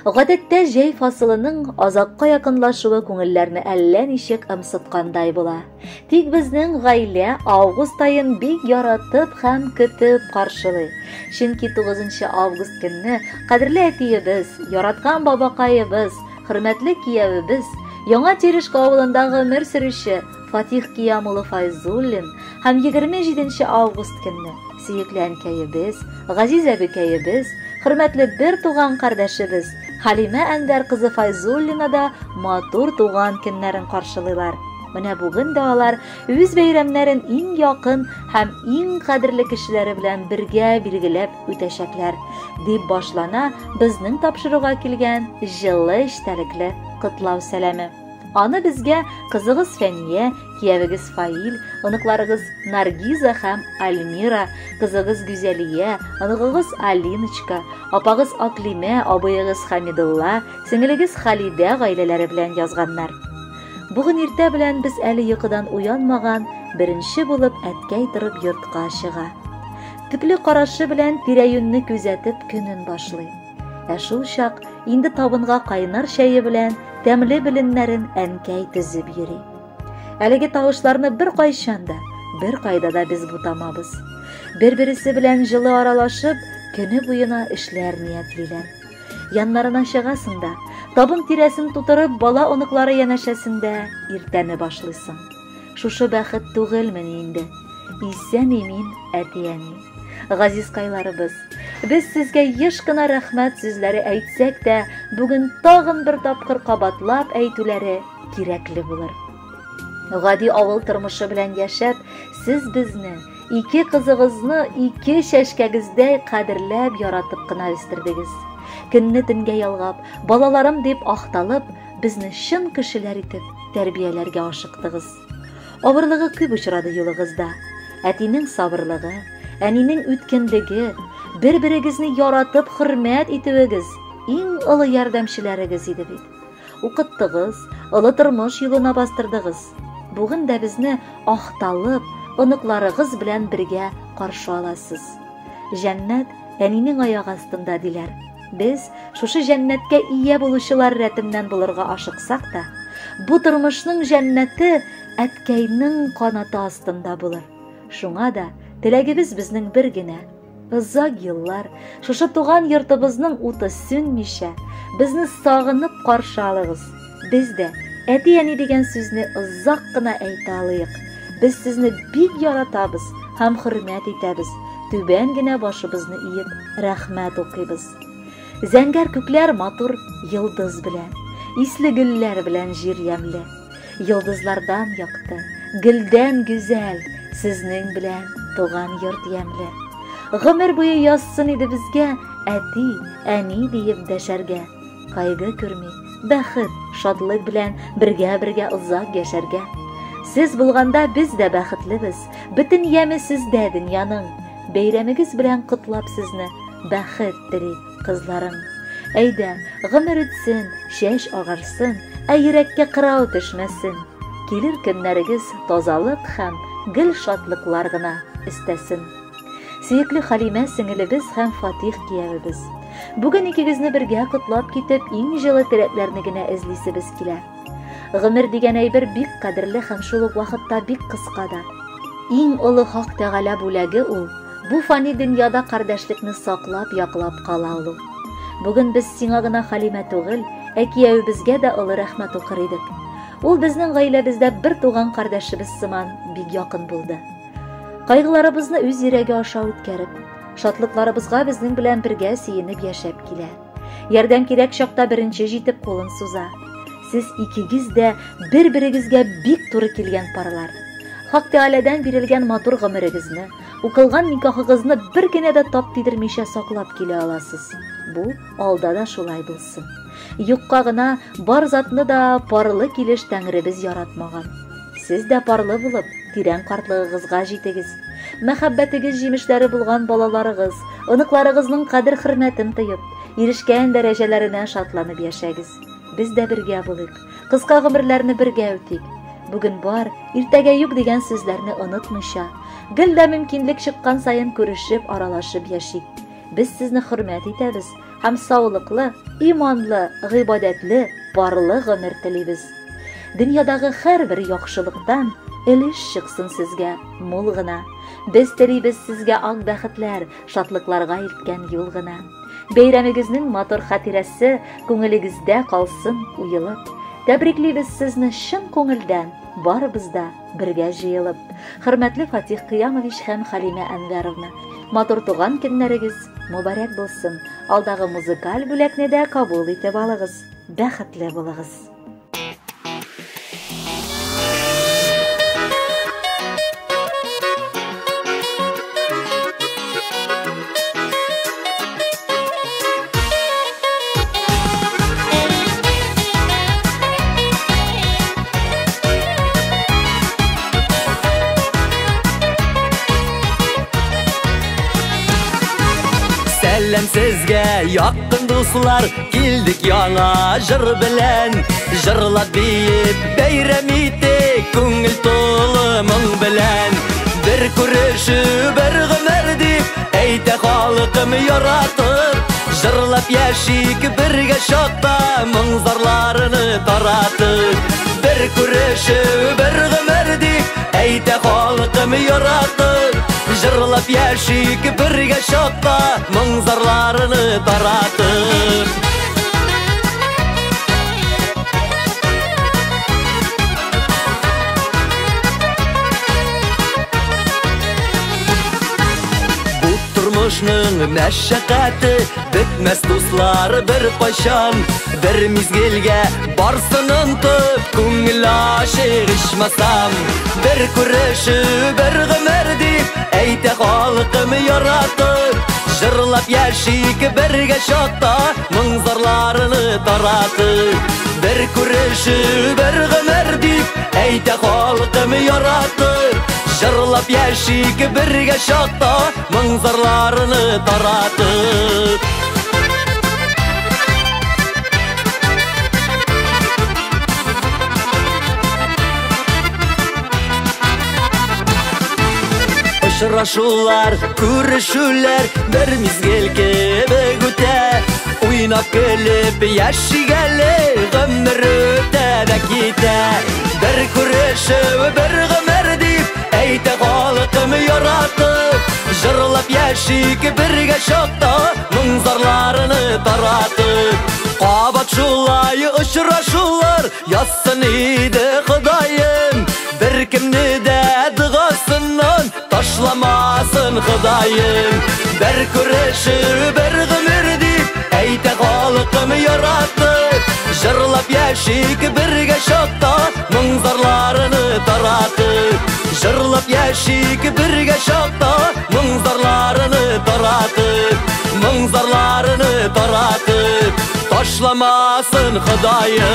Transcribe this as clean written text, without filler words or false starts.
Гадәттә җәй фасылының азакка якынлашуы күңелләрне әллә ничек ымсыткандай була. Тик безнең гаилә август айын бик яратып һәм көтеп каршылый. Чөнки 9 август көнне кадерле әтиебез, яраткан бабакаебыз, хөрмәтле киявебез, Яңа Терешка авылында гомер сөрүче Фатих Киямулы Файзуллин һәм 27 август көнне сөекле әнкәебез, Газиз әбекәебез, хөрмәтле бер туган кардәшебез Халимә Әнвәр кызы Файзуллина да матур туган көннәрен каршылыйлар. Менә бүген дә алар үз бәйрәмнәрен иң якын һәм иң кадерле кешеләре белән бергә билгеләп үтәчәкләр, дип башлана безнең тапшыруга килгән җылы эчтәлекле котлау сәламе. Аны безгә кызыгыз Фәния, киявегез Фаил, оныкларыгыз Наргиза һәм Альмира, кызыгыз Гүзәлия, оныгыгыз Алиночка, апагыз Аклимә, абыегыз Хамидулла, сеңелегез Халидә гаиләләре белән язганнар. Бүген иртә белән без әле йокыдан уянмаган, беренче булып әткәй торып йортка чыга. Төпле карашы белән тирә-юньне күзәтеп көнен башлый. Шул чак инде табынга кайнар чәе белән тәмле беленнәрен әнкәй төзеп йөри. Әлеге тавышларны бер кайчан да, бер кайда да без бутамабыз. Бер-берсе белән җылы аралашып, көне буена эшләр ниятлиләр. Яннарына чыгасың да, табын тирәсен тутырып бала оныклары янәшәсендә иртәне башлыйсың. Шушы бәхет түгелмени инде. Исән мин әтияни. Газиз кайларыбыз, без сезгә еш кына рәхмәт сүзләре әйтсәк тә, бүген тагын бер тапкыр кабатлап әйтүләре кирәкле булыр. Гади авыл тормышы белән яшәп, сез безне, ике кызыгызны ике чәчкәгездәй кадерләп яратып кына үстердегез. Көнне төнгә ялгап, балаларым дип ахталып, безне чын кешеләр итеп тәрбияләргә ашыктыгыз. Авырлыгы күп очрады юлыгызда. Әтинең сабырлыгы, әнинең үткенлеге, бер-берегезне яратып хөрмәт итүегез иң олы ярдәмчеләрегез иде бит. Укыттыгыз, олы тормыш юлына бастырдыгыз. Бүген дә безне ахталып, оныкларыгыз белән бергә каршы аласыз. Җәннәт әнинең аяк астында диләр. Без шушы җәннәткә ия булучылар рәтеннән булырга ашыксак та, бу тормышның җәннәте әткәйнең канаты астында булыр. Шуңа да теләгебез безнең бер генә. Озак еллар шушы туган йортыбызның уты сүнмичә, безне сагынып каршы алыгыз. Без дә әти-әни дигән сүзне озак кына әйтә алыйк. Без сезне бик яратабыз һәм хөрмәт итәбез. Түбән генә башыбызны иеп, рәхмәт укыйбыз. Зәңгәр күкләр матур йылдыз белән, исле гөлләр белән җир ямле. Йылдызлардан якты, гөлдән гүзәл, сезнең белән туган йорт ямле. Гомер буе язсын иде безгә әти, әни диеп дәшәргә. Кайгы күрми, бәхет, шатлык белән бергә озак яшәргә. Сез булганда без дә бәхетлебез. Бөтен яме сездә дөньяның. Бәйрәмегез белән котлап сезне бәхет тели кызларым. Әйдә, гомер үтсен, чәч агарсын, йөрәккә кырау төшмәсен. Килер көннәрегез тазалык һәм гел шатлыклар гына истәсен. Сөекле Халимә сеңелебез һәм Фатих киявебез. Бүген икегезне бергә котлап китеп, иң җылы теләкләрне генә эзлисебез килә. Гомер дигән әйбер бик кадерле һәм шул ук вакытта бик кыска да. Иң олы хак Тәгалә бүләге ул. Бу фани дөньяда кардәшлекне саклап, яклап кала ул. Бүген без сиңа гына Халимә түгел, киявебезгә дә олы рәхмәт укыр идек. Ул безнең гаиләбездә бер туган кардәшебез сыман бик якын булды. Кайгыларыбызны үз йөрәге аша үткәреп, шатлыкларыбызга безнең белән бергә сөенеп яшәп килә. Ярдәм кирәк чакта беренче җитеп кулын суза. Сез икегез дә бер-берегезгә бик туры килгән парлар. Хак Тәгаләдән бирелгән матур гомерегезне, укылган никахыгызны бер генә дә тап тидермичә саклап килә аласыз. Бу алда да шулай булсын. Юкка гына бар затны да парлы килеш Тәңребез яратмаган. Сез дә парлы булып, тирән картлыгыгызга җитегез. Мәхәббәтегез җимешләре булган балаларыгыз, оныкларыгызның кадер хөрмәтен тоеп, ирешкән дәрәҗәләренә шатланып яшәгез. Без дә бергә булыйк, кыска гомерләрне бергә үтик. Бүген бар, иртәгә юк дигән сүзләрне онытмыйча, гел дә мөмкинлек чыккан саен күрешеп, аралашып яшик. Без сезне хөрмәт итәбез, һәм саулыклы, иманлы, гыйбадәтле, барлы гомер телибез. Дөньядагы һәрбер яхшылыктан өлеш чыксын сезгә мул гына. Без телибез сезгә ак бәхетләр, шатлыкларга илткән юл гына. Бәйрәмегезнең матур хатирәсе күңелегездә калсын уелып. Тәбриклибез сезне чын күңелдән, барыбыз да бергә җыелып. Хөрмәтле Фатих Кыямович һәм Халимә Әнвәровна, матур туган көннәрегез мөбарәк булсын. Алдагы музыкаль бүләкне дә кабул итеп алыгыз. Бәхетле булыгыз. Сәлем сезгә, якын дуслар, килдек яңа җыр белән. Җырлап биеп, бәйрәм итик, күңел тулы моң белән. Бер күрешү, бер гомер дип, әйтә халкым яратып. Җырлап яшик, бергә шатта, моң-зарларны таратып. Бер күрешү, бер гомер дип, әйтә халкым яратып. Җырлап яшик, бергә шатта, моң-зарларны таратып. Бу тормышның мәшәкате бетмәс дуслар бер кайчан. Бер мизгелгә барсын онтып, күңел ашык ичмасам. Бер күрешү, бер гомер дип, әйтә халкым яратып. Җырлап яшик, бергә шатта, моң-зарларны таратып. Бер күрешү, бер гомер дип, әйтә халкым яратып. Җырлап яшик, бергә шатта, моң-зарларны таратып. Очрашулар, күрешүләр, бер мизгел кебек үтә. Уйнап көлеп яшигәле, гомер үтә дә китә. Бер күрешү, бер гомер дип, әйтә халкым яратып. Җырлап яшик, бергә шатта, моң-зарларны таратып. Кабат шулай очрашулар, язсын иде Ходаем. Бер кемне дә дугасыннан ташламасын Ходаем. Бер күрешү, бер гомер дип, әйтә халкым яратып. Җырлап яшик, бергә шатта, моң-зарларны таратып. Җырлап яшик, бергә шатта, моң-зарларны таратып. Моң-зарларны таратып, ташламасын Ходаем.